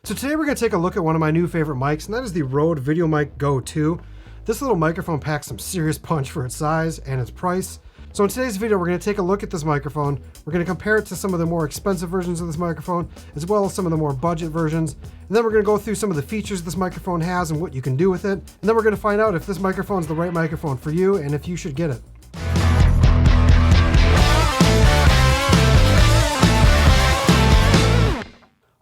So today we're going to take a look at one of my new favorite mics, and that is the Rode Videomic GO II. This little microphone packs some serious punch for its size and its price. So in today's video, we're going to take a look at this microphone. We're going to compare it to some of the more expensive versions of this microphone, as well as some of the more budget versions. And then we're going to go through some of the features this microphone has and what you can do with it. And then we're going to find out if this microphone is the right microphone for you and if you should get it.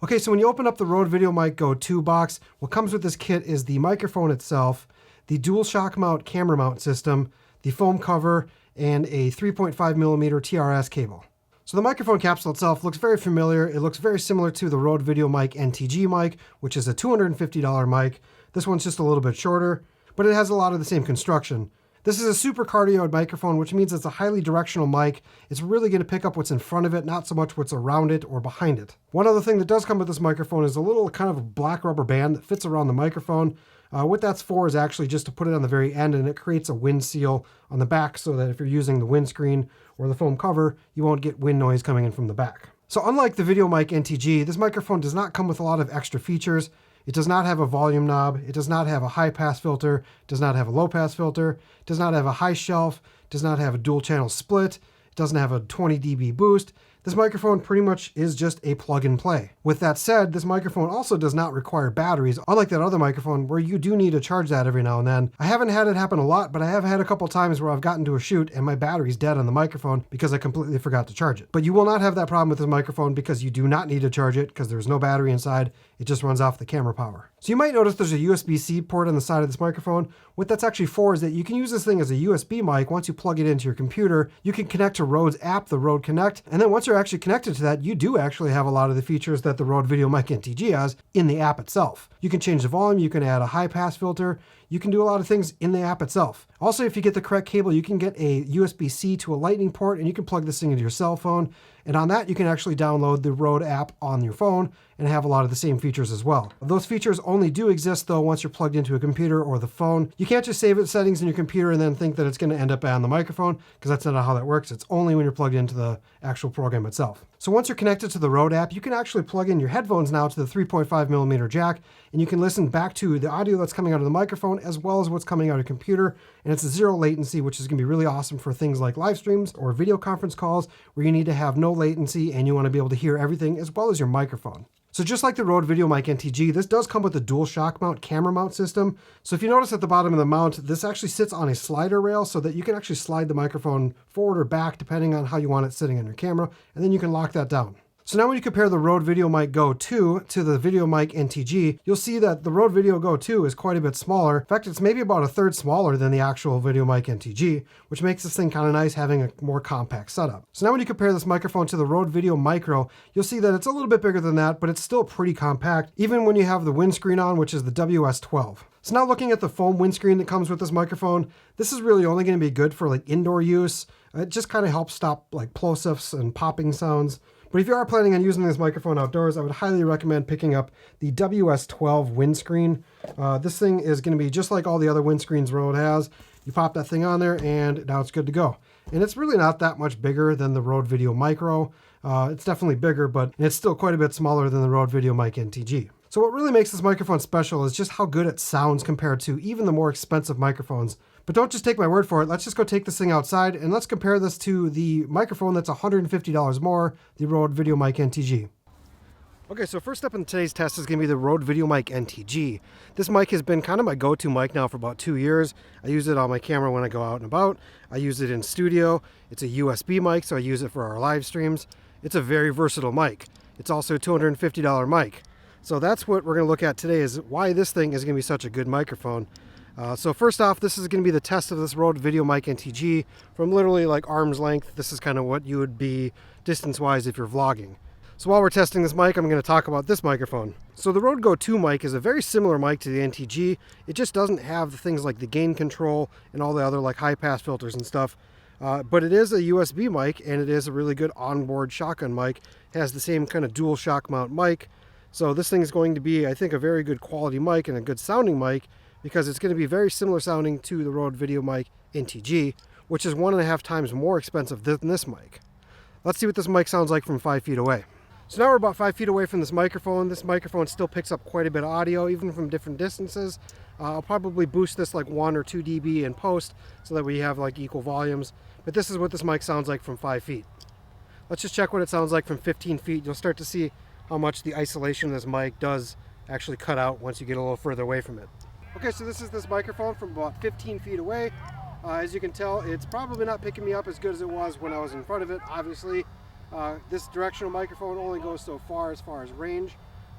Okay, so when you open up the Rode Videomic GO II box, what comes with this kit is the microphone itself, the dual shock mount camera mount system, the foam cover, and a 3.5mm TRS cable. So the microphone capsule itself looks very familiar. It looks very similar to the Rode Videomic NTG mic, which is a $250 mic. This one's just a little bit shorter, but it has a lot of the same construction. This is a super cardioid microphone, which means it's a highly directional mic. It's really going to pick up what's in front of it, not so much what's around it or behind it. One other thing that does come with this microphone is a little kind of black rubber band that fits around the microphone. What that's for is actually just to put it on the very end, and it creates a wind seal on the back so that if you're using the windscreen or the foam cover, you won't get wind noise coming in from the back. So unlike the Videomic NTG, this microphone does not come with a lot of extra features. It does not have a volume knob, it does not have a high pass filter, it does not have a low pass filter, it does not have a high shelf, it does not have a dual channel split, it doesn't have a 20 dB boost. This microphone pretty much is just a plug and play. With that said, this microphone also does not require batteries, unlike that other microphone where you do need to charge that every now and then. I haven't had it happen a lot, but I have had a couple times where I've gotten to a shoot and my battery's dead on the microphone because I completely forgot to charge it. But you will not have that problem with this microphone because you do not need to charge it because there's no battery inside. It just runs off the camera power. So you might notice there's a USB-C port on the side of this microphone. What that's actually for is that you can use this thing as a USB mic. Once you plug it into your computer, you can connect to Rode's app, the Rode Connect, and then once you're actually connected to that, you do actually have a lot of the features that the Rode Videomic NTG has in the app itself. You can change the volume, you can add a high pass filter, you can do a lot of things in the app itself. Also, if you get the correct cable, you can get a USB-C to a lightning port and you can plug this thing into your cell phone. And on that, you can actually download the Rode app on your phone and have a lot of the same features as well. Those features only do exist though once you're plugged into a computer or the phone. You can't just save it settings in your computer and then think that it's going to end up on the microphone, because that's not how that works. It's only when you're plugged into the actual program itself. So once you're connected to the Rode app, you can actually plug in your headphones now to the 3.5mm jack, and you can listen back to the audio that's coming out of the microphone as well as what's coming out of your computer. And it's a zero latency, which is going to be really awesome for things like live streams or video conference calls where you need to have no latency and you want to be able to hear everything as well as your microphone. So just like the Rode Videomic NTG, this does come with a dual shock mount camera mount system. So if you notice at the bottom of the mount, this actually sits on a slider rail so that you can actually slide the microphone forward or back depending on how you want it sitting on your camera, and then you can lock that down. So now when you compare the Rode Videomic GO II to the Videomic NTG, you'll see that the Rode Video GO II is quite a bit smaller. In fact, it's maybe about a third smaller than the actual Videomic NTG, which makes this thing kind of nice having a more compact setup. So now when you compare this microphone to the Rode Video Micro, you'll see that it's a little bit bigger than that, but it's still pretty compact, even when you have the windscreen on, which is the WS12. So now looking at the foam windscreen that comes with this microphone, this is really only going to be good for like indoor use. It just kind of helps stop like plosives and popping sounds. But if you are planning on using this microphone outdoors, I would highly recommend picking up the WS12 windscreen. This thing is going to be just like all the other windscreens Rode has. You pop that thing on there and now it's good to go. And it's really not that much bigger than the Rode Video Micro. It's definitely bigger, but it's still quite a bit smaller than the Rode Videomic NTG. So what really makes this microphone special is just how good it sounds compared to even the more expensive microphones. But don't just take my word for it. Let's just go take this thing outside and let's compare this to the microphone that's $150 more, the Rode Videomic NTG. Okay, so first up in today's test is going to be the Rode Videomic NTG. This mic has been kind of my go-to mic now for about 2 years. I use it on my camera when I go out and about. I use it in studio. It's a USB mic, so I use it for our live streams. It's a very versatile mic. It's also a $250 mic. So that's what we're going to look at today, is why this thing is going to be such a good microphone. So first off, this is going to be the test of this Rode Videomic NTG from literally like arm's length. This is kind of what you would be distance-wise if you're vlogging. So while we're testing this mic, I'm going to talk about this microphone. So the Rode GO II mic is a very similar mic to the NTG. It just doesn't have the things like the gain control and all the other like high pass filters and stuff. But it is a USB mic and it is a really good onboard shotgun mic. It has the same kind of dual shock mount mic. So this thing is going to be, I think, a very good quality mic and a good sounding mic, because it's going to be very similar sounding to the Rode Videomic NTG, which is 1.5 times more expensive than this mic. Let's see what this mic sounds like from 5 feet away. So now we're about 5 feet away from this microphone. This microphone still picks up quite a bit of audio, even from different distances. I'll probably boost this like 1 or 2 dB in post so that we have like equal volumes. But this is what this mic sounds like from 5 feet. Let's just check what it sounds like from 15 feet. You'll start to see how much the isolation of this mic does actually cut out once you get a little further away from it. Okay, so this is this microphone from about 15 feet away. As you can tell, it's probably not picking me up as good as it was when I was in front of it, obviously. This directional microphone only goes so far as range.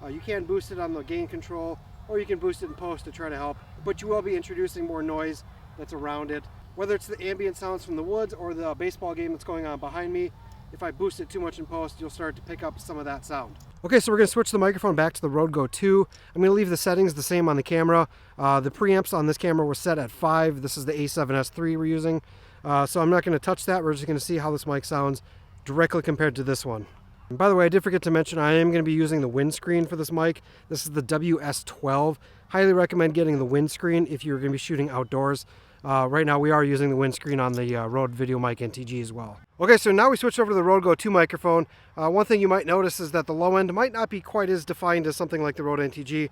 You can boost it on the gain control, or you can boost it in post to try to help, but you will be introducing more noise that's around it. Whether it's the ambient sounds from the woods or the baseball game that's going on behind me, if I boost it too much in post, you'll start to pick up some of that sound. Okay, so we're going to switch the microphone back to the Rode GO II. I'm going to leave the settings the same on the camera. The preamps on this camera were set at 5. This is the A7S III we're using. So I'm not going to touch that. We're just going to see how this mic sounds directly compared to this one. And by the way, I did forget to mention I am going to be using the windscreen for this mic. This is the WS12. Highly recommend getting the windscreen if you're going to be shooting outdoors. Right now we are using the windscreen on the Rode Videomic NTG as well. Okay, so now we switched over to the Rode GO II microphone. One thing you might notice is that the low end might not be quite as defined as something like the Rode NTG.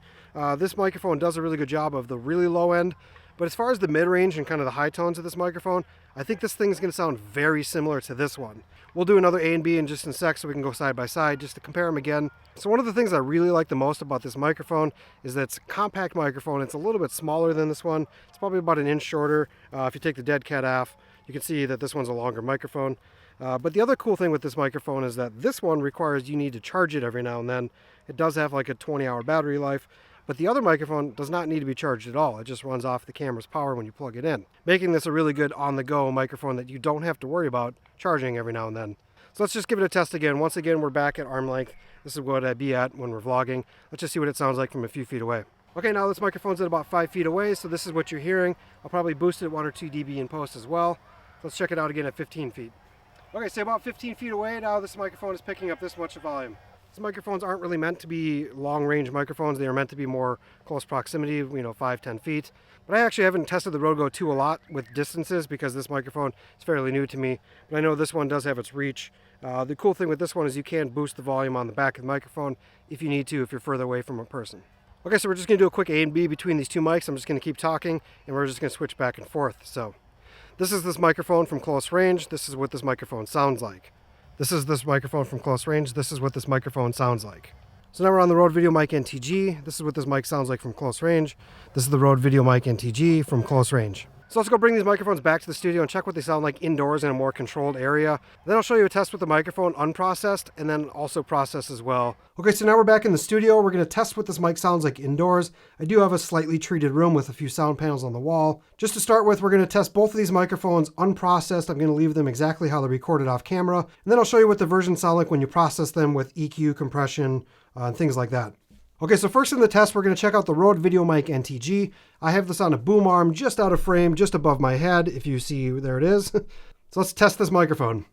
This microphone does a really good job of the really low end, but as far as the mid-range and kind of the high tones of this microphone, I think this thing is going to sound very similar to this one. We'll do another A and B in just a sec so we can go side by side just to compare them again. So one of the things I really like the most about this microphone is that it's a compact microphone. It's a little bit smaller than this one. It's probably about an inch shorter. If you take the dead cat off, you can see that this one's a longer microphone. But the other cool thing with this microphone is that this one requires you need to charge it every now and then. It does have like a 20-hour battery life. But the other microphone does not need to be charged at all. It just runs off the camera's power when you plug it in, making this a really good on-the-go microphone that you don't have to worry about charging every now and then. So let's just give it a test again. Once again, we're back at arm length. This is what I'd be at when we're vlogging. Let's just see what it sounds like from a few feet away. Okay, now this microphone's at about 5 feet away, so this is what you're hearing. I'll probably boost it 1 or 2 dB in post as well. Let's check it out again at 15 feet. Okay, so about 15 feet away now, this microphone is picking up this much volume. These microphones aren't really meant to be long-range microphones. They are meant to be more close proximity, 5-10 feet. But I actually haven't tested the Rode GO II a lot with distances because this microphone is fairly new to me. But I know this one does have its reach. The cool thing with this one is you can boost the volume on the back of the microphone if you need to, if you're further away from a person. Okay, so we're just going to do a quick A and B between these two mics. I'm just going to keep talking, and we're just going to switch back and forth. So this is this microphone from close range. This is what this microphone sounds like. This is this microphone from close range. This is what this microphone sounds like. So now we're on the Rode Videomic NTG. This is what this mic sounds like from close range. This is the Rode Videomic NTG from close range. So let's go bring these microphones back to the studio and check what they sound like indoors in a more controlled area. Then I'll show you a test with the microphone unprocessed and then also processed as well. Okay, so now we're back in the studio. We're going to test what this mic sounds like indoors. I do have a slightly treated room with a few sound panels on the wall. Just to start with, we're going to test both of these microphones unprocessed. I'm going to leave them exactly how they're recorded off camera. And then I'll show you what the versions sound like when you process them with EQ, compression, and things like that. Okay, so first in the test, we're going to check out the Rode Videomic NTG. I have this on a boom arm just out of frame, just above my head. If you see, there it is. So let's test this microphone.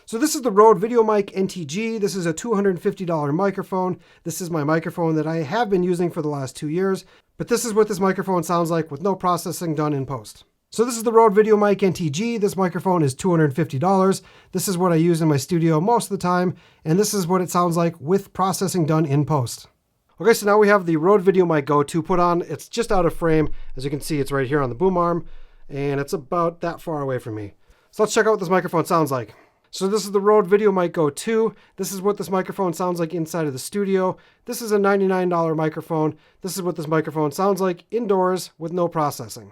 So this is the Rode Videomic NTG. This is a $250 microphone. This is my microphone that I have been using for the last 2 years, but this is what this microphone sounds like with no processing done in post. So this is the Rode Videomic NTG. This microphone is $250. This is what I use in my studio most of the time, and this is what it sounds like with processing done in post. Okay, so now we have the Rode Videomic GO II put on. It's just out of frame. As you can see, it's right here on the boom arm, and it's about that far away from me. So let's check out what this microphone sounds like. So this is the Rode Videomic GO II. This is what this microphone sounds like inside of the studio. This is a $99 microphone. This is what this microphone sounds like indoors with no processing.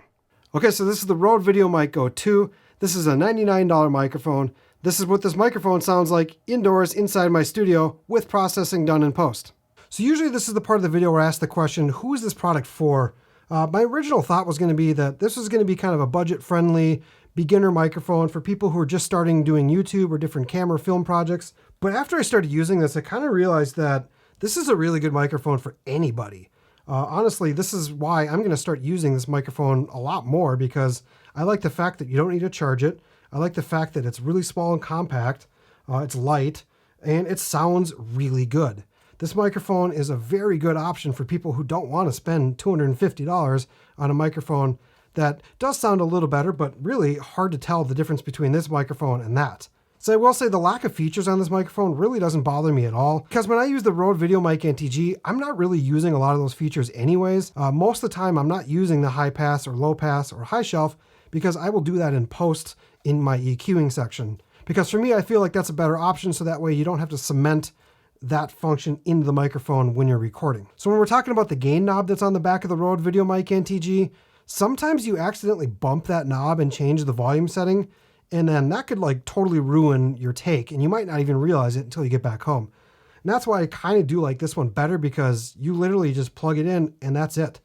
Okay, so this is the Rode Videomic GO II. This is a $99 microphone. This is what this microphone sounds like indoors inside my studio with processing done in post. So usually this is the part of the video where I ask the question, who is this product for? My original thought was going to be that this was going to be kind of a budget-friendly beginner microphone for people who are just starting doing YouTube or different camera film projects. But after I started using this, I kind of realized that this is a really good microphone for anybody. Honestly, this is why I'm going to start using this microphone a lot more, because I like the fact that you don't need to charge it. I like the fact that it's really small and compact, it's light, and it sounds really good. This microphone is a very good option for people who don't want to spend $250 on a microphone that does sound a little better, but really hard to tell the difference between this microphone and that. So I will say the lack of features on this microphone really doesn't bother me at all, because when I use the Rode Videomic NTG, I'm not really using a lot of those features anyways. Most of the time I'm not using the high pass or low pass or high shelf, because I will do that in post in my EQing section. Because for me, I feel like that's a better option, so that way you don't have to cement that function into the microphone when you're recording. So when we're talking about the gain knob that's on the back of the Rode Videomic NTG, sometimes you accidentally bump that knob and change the volume setting, and then that could like totally ruin your take, and you might not even realize it until you get back home. And that's why I kind of do like this one better, because you literally just plug it in and that's it.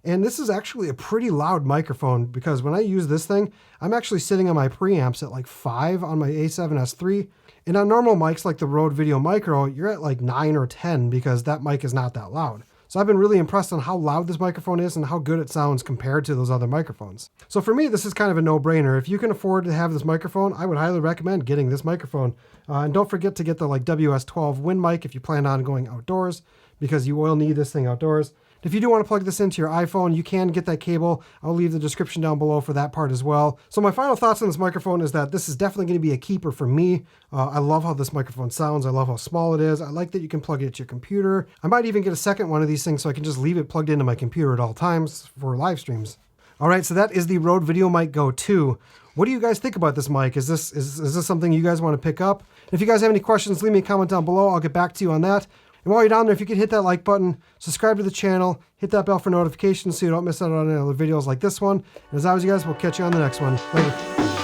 And this is actually a pretty loud microphone, because when I use this thing, I'm actually sitting on my preamps at like 5 on my A7S III. And on normal mics like the Rode Video Micro, you're at like 9 or 10, because that mic is not that loud. So I've been really impressed on how loud this microphone is and how good it sounds compared to those other microphones. So for me, this is kind of a no-brainer. If you can afford to have this microphone, I would highly recommend getting this microphone. And don't forget to get the like WS12 wind mic if you plan on going outdoors, because you will need this thing outdoors. If you do want to plug this into your iPhone, you can get that cable. I'll leave the description down below for that part as well. So my final thoughts on this microphone is that this is definitely going to be a keeper for me. I love how this microphone sounds. I love how small it is. I like that you can plug it to your computer. I might even get a second one of these things so I can just leave it plugged into my computer at all times for live streams. All right, so that is the Rode Videomic GO II. What do you guys think about this mic? Is this something you guys want to pick up? If you guys have any questions, leave me a comment down below. I'll get back to you on that. And while you're down there, if you could hit that like button, subscribe to the channel, hit that bell for notifications so you don't miss out on any other videos like this one. And as always, you guys, we'll catch you on the next one. Later.